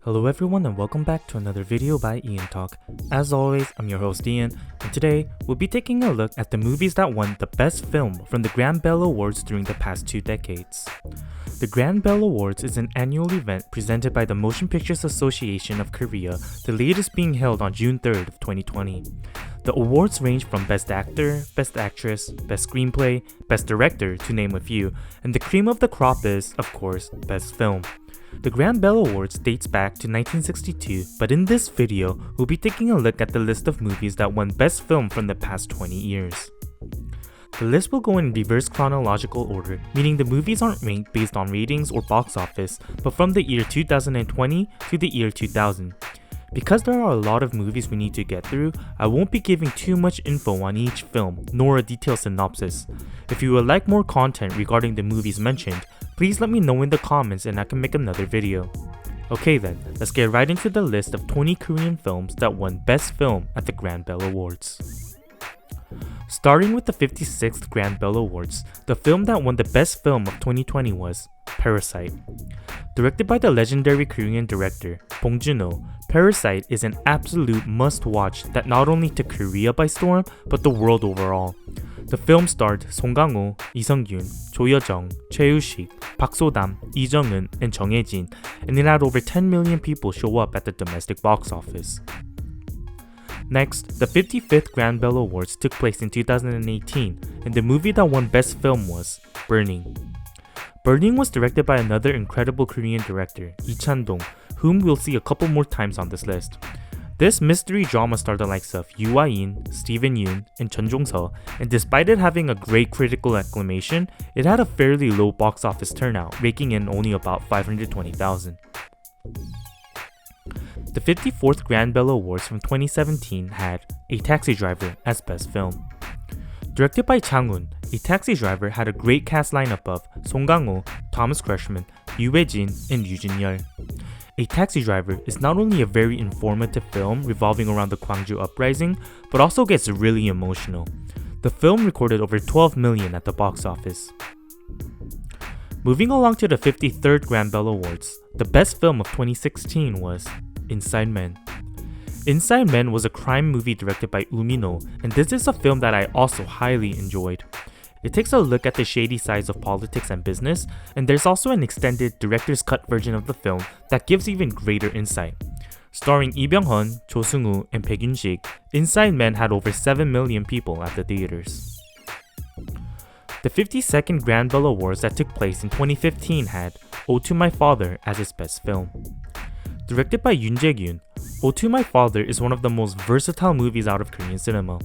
Hello everyone and welcome back to another video by EonTalk. As always, I'm your host Ian, and today we'll be taking a look at the movies that won the best film from the Grand Bell Awards during the past 2 decades. The Grand Bell Awards is an annual event presented by the Motion Pictures Association of Korea, the latest being held on June 3rd of 2020. The awards range from Best Actor, Best Actress, Best Screenplay, Best Director, to name a few, and the cream of the crop is, of course, Best Film. The Grand Bell Awards dates back to 1962, but in this video, we'll be taking a look at the list of movies that won Best Film from the past 20 years. The list will go in reverse chronological order, meaning the movies aren't ranked based on ratings or box office, but from the year 2020 to the year 2000. Because there are a lot of movies we need to get through, I won't be giving too much info on each film, nor a detailed synopsis. If you would like more content regarding the movies mentioned, please let me know in the comments and I can make another video. Okay then, let's get right into the list of 20 Korean films that won Best Film at the Grand Bell Awards. Starting with the 56th Grand Bell Awards, the film that won the Best Film of 2020 was Parasite. Directed by the legendary Korean director Bong Joon-ho, Parasite is an absolute must-watch that not only took Korea by storm, but the world overall. The film starred Song Kang-ho, Lee Sung-kyun, Cho Ye-jung, Choi Woo-sik, Park So-dam, Lee Jung-eun, and Chung Hae-jin, and it had over 10 million people show up at the domestic box office. Next, the 55th Grand Bell Awards took place in 2018, and the movie that won Best Film was Burning. Burning was directed by another incredible Korean director, Lee Chan-dong, whom we'll see a couple more times on this list. This mystery drama starred the likes of Yoo Ah-in, Steven Yeun, and Chun Jong-seo, and despite it having a great critical acclamation, it had a fairly low box office turnout, raking in only about 520,000. The 54th Grand Bell Awards from 2017 had A Taxi Driver as Best Film. Directed by Chang-un, A Taxi Driver had a great cast lineup of Song Kang-ho, Thomas Kretschmann, Yoo Hae-jin, and Yoo Jin-yeol. A Taxi Driver is not only a very informative film revolving around the Gwangju uprising, but also gets really emotional. The film recorded over 12 million at the box office. Moving along to the 53rd Grand Bell Awards, the best film of 2016 was Inside Men. Inside Men was a crime movie directed by Woo Min-ho, and this is a film that I also highly enjoyed. It takes a look at the shady sides of politics and business, and there's also an extended director's cut version of the film that gives even greater insight. Starring Lee Byung-hun, Cho Seung-woo, and Baek Yoon-sik, Inside Men had over 7 million people at the theaters. The 52nd Grand Bell Awards that took place in 2015 had Ode to My Father as its best film. Directed by Yoon Jae-gyun, Ode to My Father is one of the most versatile movies out of Korean cinema.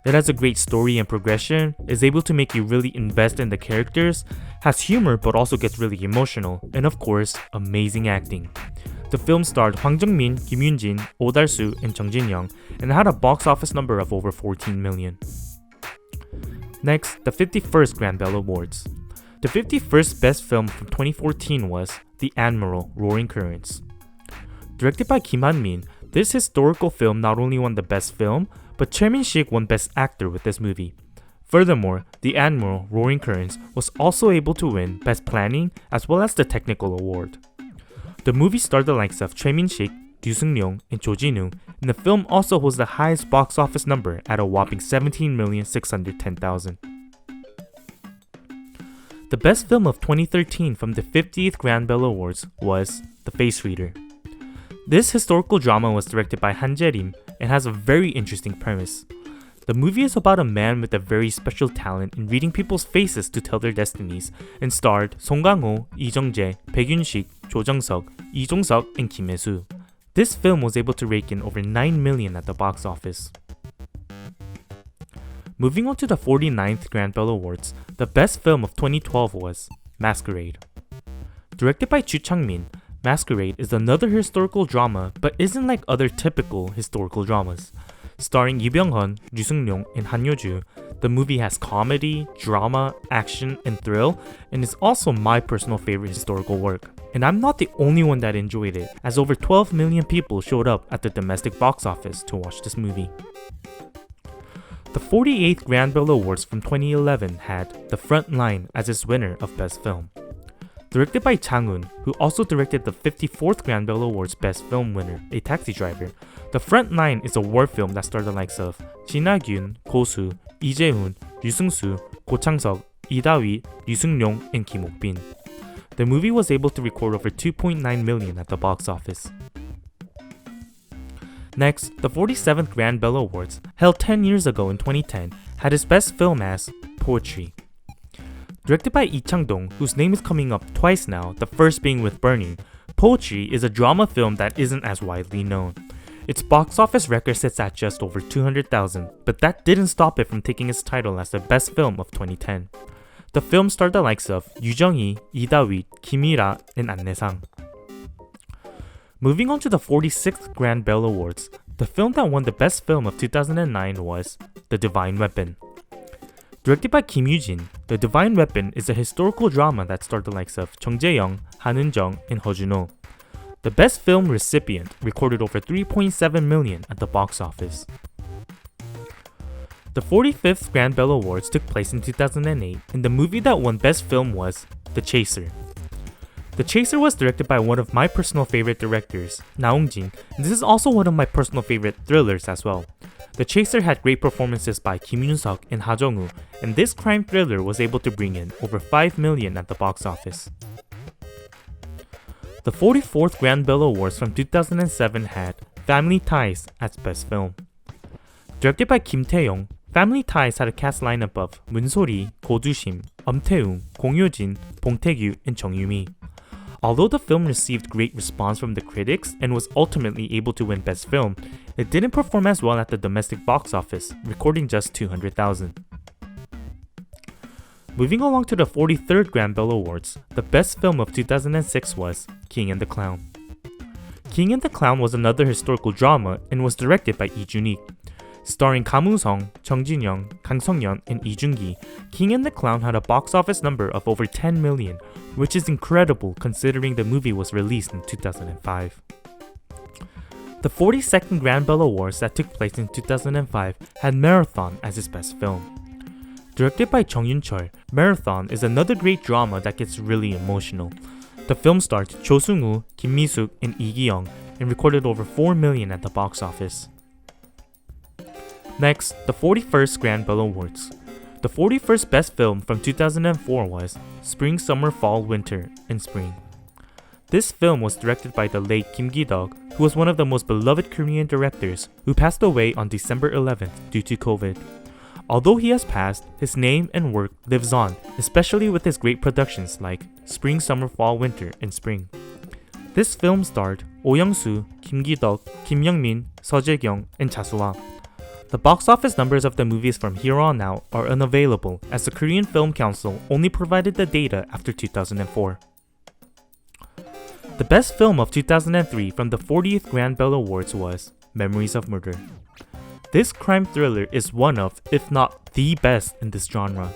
It has a great story and progression, is able to make you really invest in the characters, has humor but also gets really emotional, and of course, amazing acting. The film starred Hwang Jung-min, Kim Yoon-jin, Oh Dal-soo, and Jung Jin-young, and had a box office number of over 14 million. Next, the 51st Grand Bell Awards. The 51st best film from 2014 was The Admiral, Roaring Currents. Directed by Kim Han-min, this historical film not only won the best film, but Choi Min-sik won Best Actor with this movie. Furthermore, The Admiral, Roaring Currents was also able to win Best Planning as well as the Technical Award. The movie starred the likes of Choi Min-sik, Yoo Seung-ryung, and Cho Jin-woo, and the film also holds the highest box office number at a whopping 17,610,000. The best film of 2013 from the 50th Grand Bell Awards was The Face Reader. This historical drama was directed by Han Jae-rim and has a very interesting premise. The movie is about a man with a very special talent in reading people's faces to tell their destinies, and starred Song Kang-ho, Lee Jung-jae, Baek Yoon-sik, Cho Jung-seok, Lee Jong-seok, and Kim Hae-soo. This film was able to rake in over 9 million at the box office. Moving on to the 49th Grand Bell Awards, the best film of 2012 was Masquerade. Directed by Chu Chang-min, Masquerade is another historical drama but isn't like other typical historical dramas. Starring Lee Byung-hun, Lee Seung-ryung, and Han Yo-ju, the movie has comedy, drama, action, and thrill, and is also my personal favorite historical work. And I'm not the only one that enjoyed it, as over 12 million people showed up at the domestic box office to watch this movie. The 48th Grand Bell Awards from 2011 had The Front Line as its winner of Best Film. Directed by Chang-un, who also directed the 54th Grand Bell Awards Best Film winner, A Taxi Driver, The Front Line is a war film that starred the likes of Shin Ha-gyun, Go-soo, Lee Jae-hoon, Ryu Seung-soo, Go Chang-seok, Lee Da-wi, Ryu Seung-ryong, and Kim Ok-bin. The movie was able to record over 2.9 million at the box office. Next, the 47th Grand Bell Awards, held 10 years ago in 2010, had its best film as Poetry. Directed by Lee Chang-dong, whose name is coming up twice now, the first being with Burning, Poetry is a drama film that isn't as widely known. Its box office record sits at just over 200,000, but that didn't stop it from taking its title as the best film of 2010. The film starred the likes of Yoo Jung-hee, Lee Da-wi, Kim Il-ra, and An Ne-sang. Moving on to the 46th Grand Bell Awards, the film that won the best film of 2009 was The Divine Weapon. Directed by Kim Yoo-jin, The Divine Weapon is a historical drama that starred the likes of Chung Jae-young, Han Eun-jung, and Ho Jun-ho. The best film recipient recorded over 3.7 million at the box office. The 45th Grand Bell Awards took place in 2008, and the movie that won best film was The Chaser. The Chaser was directed by one of my personal favorite directors, Na Hong-jin, and this is also one of my personal favorite thrillers as well. The Chaser had great performances by Kim Yoon-suk and Ha Jung-woo, and this crime thriller was able to bring in over 5 million at the box office. The 44th Grand Bell Awards from 2007 had Family Ties as Best Film. Directed by Kim Tae-yong, Family Ties had a cast lineup of Moon So-ri, Go Du-sim, Tae-woong, Gong Yo-jin, Bong Tae-gyu, and Chung Yu-mi. Although the film received great response from the critics and was ultimately able to win Best Film, it didn't perform as well at the domestic box office, recording just 200,000. Moving along to the 43rd Grand Bell Awards, the best film of 2006 was King and the Clown. King and the Clown was another historical drama and was directed by Lee Jun-ik. Starring Kam Woo-sung, Chung Jin-young, Kang Sung-yeon, and Lee Jun-gi, King and the Clown had a box office number of over 10 million, which is incredible considering the movie was released in 2005. The 42nd Grand Bell Awards that took place in 2005 had Marathon as its best film. Directed by Chung Yun-chol, Marathon is another great drama that gets really emotional. The film starred Cho Sung-woo, Kim Mi-suk, and Lee Gi-young and recorded over 4 million at the box office. Next, the 41st Grand Bell Awards. The 41st best film from 2004 was Spring, Summer, Fall, Winter, and Spring. This film was directed by the late Kim Gi-duk, who was one of the most beloved Korean directors who passed away on December 11th due to COVID. Although he has passed, his name and work lives on, especially with his great productions like Spring, Summer, Fall, Winter, and Spring. This film starred Oh Young-soo, Kim Gi-duk, Kim Young-min, Seo Jae-kyung, and Cha Soo-ah. The box office numbers of the movies from here on out are unavailable as the Korean Film Council only provided the data after 2004. The best film of 2003 from the 40th Grand Bell Awards was Memories of Murder. This crime thriller is one of, if not the best in this genre.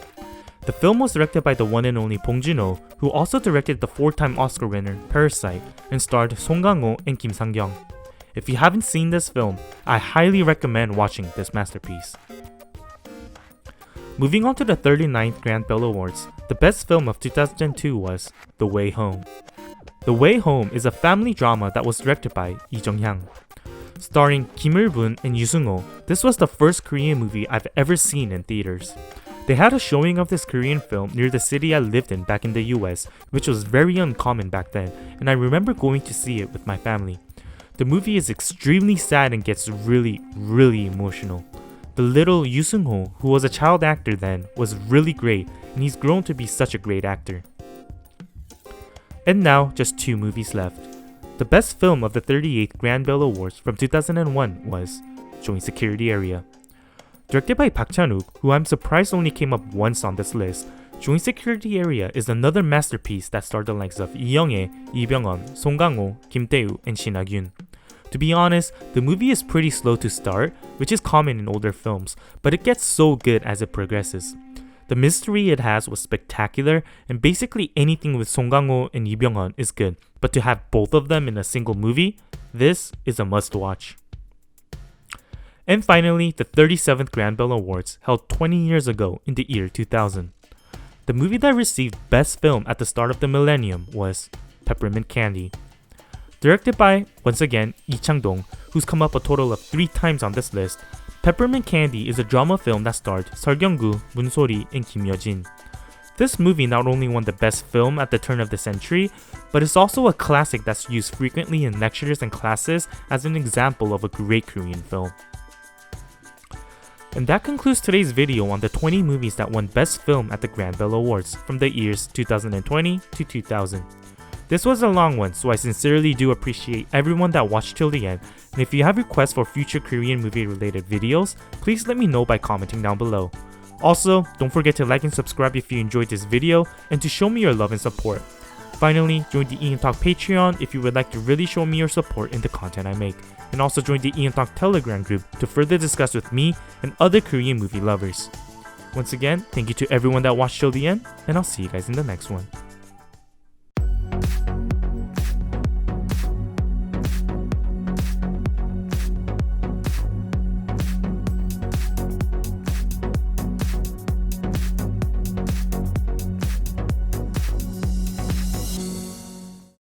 The film was directed by the one and only Bong Joon-ho, who also directed the 4-time Oscar winner Parasite and starred Song Kang-ho and Kim Sang-kyung. If you haven't seen this film, I highly recommend watching this masterpiece. Moving on to the 39th Grand Bell Awards, the best film of 2002 was The Way Home. The Way Home is a family drama that was directed by Lee Jung-hyang. Starring Kim Il-bun and Yoo Seung-ho, this was the first Korean movie I've ever seen in theaters. They had a showing of this Korean film near the city I lived in back in the US, which was very uncommon back then, and I remember going to see it with my family. The movie is extremely sad and gets really emotional. The little Yoo Seung-ho, who was a child actor then, was really great, and he's grown to be such a great actor. And now, just 2 movies left. The best film of the 38th Grand Bell Awards from 2001 was Joint Security Area. Directed by Park Chan-wook, who I'm surprised only came up once on this list, Joint Security Area is another masterpiece that starred the likes of Lee Young-hae, Lee Byung-hun, Song Kang-ho, Kim Tae-woo, and Shin Ha-gyun. To be honest, the movie is pretty slow to start, which is common in older films, but it gets so good as it progresses. The mystery it has was spectacular, and basically anything with Song Kang-ho and Lee Byung-hun is good, but to have both of them in a single movie, this is a must-watch. And finally, the 37th Grand Bell Awards, held 20 years ago in the year 2000. the movie that received Best Film at the start of the millennium was Peppermint Candy. Directed by, once again, Lee Chang-dong, who's come up a total of 3 times on this list, Peppermint Candy is a drama film that starred Seo Kyung-gu, Moon So-ri, and Kim Yo-jin. This movie not only won the Best Film at the turn of the century, but it's also a classic that's used frequently in lectures and classes as an example of a great Korean film. And that concludes today's video on the 20 movies that won Best Film at the Grand Bell Awards from the years 2020 to 2000. This was a long one, so I sincerely do appreciate everyone that watched till the end, and if you have requests for future Korean movie related videos, please let me know by commenting down below. Also, don't forget to like and subscribe if you enjoyed this video and to show me your love and support. Finally, join the EonTalk Patreon if you would like to really show me your support in the content I make, and also join the EonTalk Telegram group to further discuss with me and other Korean movie lovers. Once again, thank you to everyone that watched till the end, and I'll see you guys in the next one.